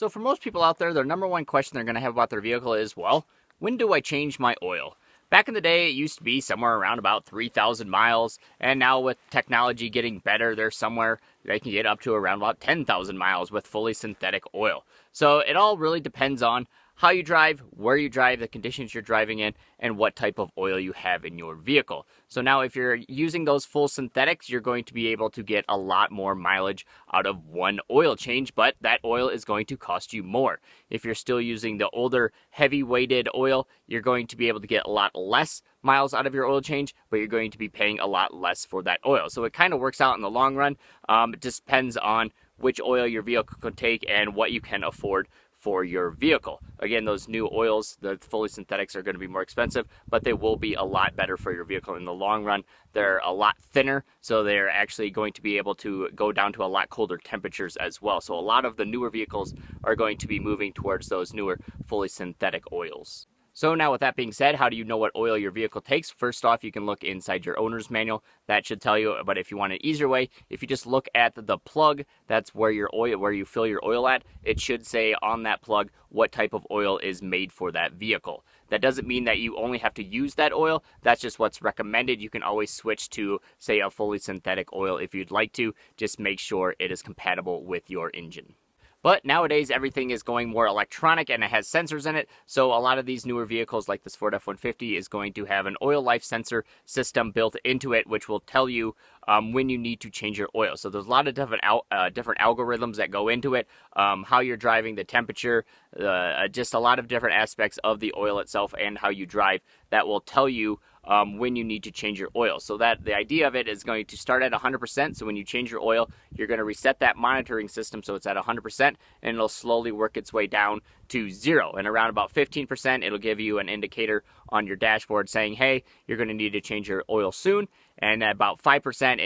So for most people out there, their number one question they're going to have about their vehicle is, well, when do I change my oil? Back in the day, it used to be somewhere around about 3,000 miles, and now with technology getting better, they're somewhere they can get up to around about 10,000 miles with fully synthetic oil. So it all really depends on how you drive, where you drive, the conditions you're driving in, and what type of oil you have in your vehicle. So now if you're using those full synthetics, you're going to be able to get a lot more mileage out of one oil change, but that oil is going to cost you more. If you're still using the older heavy weighted oil, you're going to be able to get a lot less miles out of your oil change, but you're going to be paying a lot less for that oil. So it kind of works out in the long run. It just depends on which oil your vehicle can take and what you can afford for your vehicle. Again, those new oils, the fully synthetics, are going to be more expensive, but they will be a lot better for your vehicle in the long run. They're a lot thinner, so they're actually going to be able to go down to a lot colder temperatures as well. So a lot of the newer vehicles are going to be moving towards those newer fully synthetic oils. So now with that being said, how do you know what oil your vehicle takes? First off, you can look inside your owner's manual. That should tell you, but if you want an easier way, if you just look at the plug, that's where you fill your oil at, it should say on that plug what type of oil is made for that vehicle. That doesn't mean that you only have to use that oil. That's just what's recommended. You can always switch to, say, a fully synthetic oil if you'd like to. Just make sure it is compatible with your engine. But nowadays, everything is going more electronic and it has sensors in it. So a lot of these newer vehicles like this Ford F-150 is going to have an oil life sensor system built into it, which will tell you when you need to change your oil. So there's a lot of different algorithms that go into it, how you're driving, the temperature, just a lot of different aspects of the oil itself and how you drive that will tell you when you need to change your oil. So that the idea of it is going to start at 100%. So when you change your oil, you're going to reset that monitoring system so it's at 100%, and it'll slowly work its way down to 0. And around about 15%, it'll give you an indicator on your dashboard saying, hey, you're going to need to change your oil soon. And at about 5%,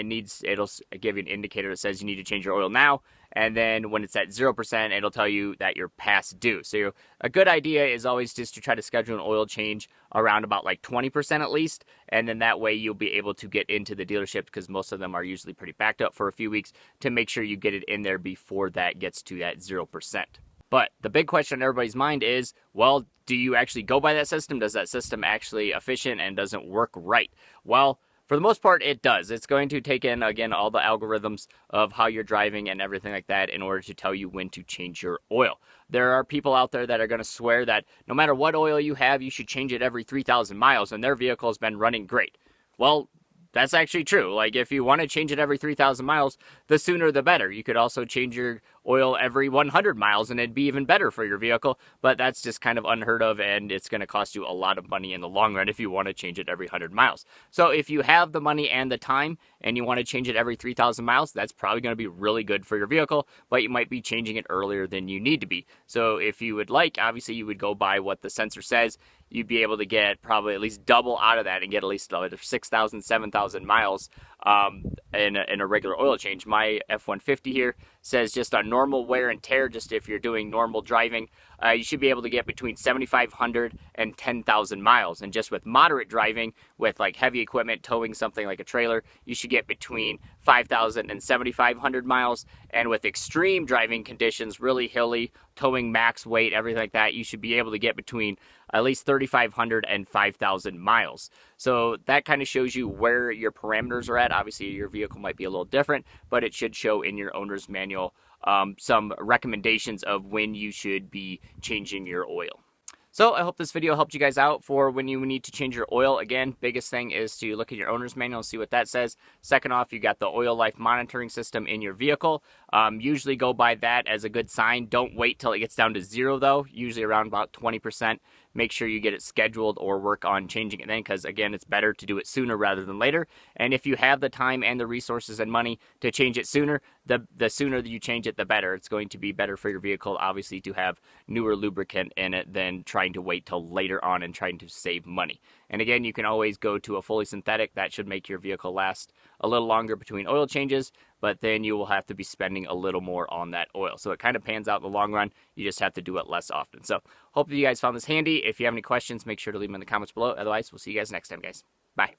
it'll give you an indicator that says you need to change your oil now. And then when it's at 0%, it'll tell you that you're past due. So a good idea is always just to try to schedule an oil change around about like 20% at least. And then that way you'll be able to get into the dealership, because most of them are usually pretty backed up for a few weeks, to make sure you get it in there before that gets to that 0%. But the big question on everybody's mind is, well, do you actually go by that system? Does that system actually efficient and doesn't work right? Well, for the most part, it does. It's going to take in, again, all the algorithms of how you're driving and everything like that in order to tell you when to change your oil. There are people out there that are going to swear that no matter what oil you have, you should change it every 3,000 miles, and their vehicle has been running great. Well, that's actually true. Like, if you want to change it every 3,000 miles, the sooner the better. You could also change your oil every 100 miles, and it'd be even better for your vehicle, but that's just kind of unheard of, and it's going to cost you a lot of money in the long run if you want to change it every 100 miles. So if you have the money and the time, and you want to change it every 3,000 miles, that's probably going to be really good for your vehicle, but you might be changing it earlier than you need to be. So if you would like, obviously you would go by what the sensor says. You'd be able to get probably at least double out of that and get at least 6,000, 7,000 miles in a regular oil change. My F-150 here says just on normal wear and tear, just if you're doing normal driving, you should be able to get between 7,500 and 10,000 miles. And just with moderate driving, with like heavy equipment, towing something like a trailer, you should get between 5,000 and 7,500 miles. And with extreme driving conditions, really hilly, towing max weight, everything like that, you should be able to get between at least 3,500 and 5,000 miles. So that kind of shows you where your parameters are at. Obviously, your vehicle might be a little different, but it should show in your owner's manual some recommendations of when you should be changing your oil. So I hope this video helped you guys out for when you need to change your oil. Again, biggest thing is to look at your owner's manual and see what that says. Second off, you got the oil life monitoring system in your vehicle. Usually go by that as a good sign. Don't wait till it gets down to 0 though, usually around about 20%. Make sure you get it scheduled or work on changing it then, because again, it's better to do it sooner rather than later. And if you have the time and the resources and money to change it sooner, the sooner that you change it, the better. It's going to be better for your vehicle, obviously, to have newer lubricant in it than trying to wait till later on and trying to save money. And again, you can always go to a fully synthetic. That should make your vehicle last a little longer between oil changes, but then you will have to be spending a little more on that oil. So it kind of pans out in the long run. You just have to do it less often. So hope that you guys found this handy. If you have any questions, make sure to leave them in the comments below. Otherwise, we'll see you guys next time, guys. Bye.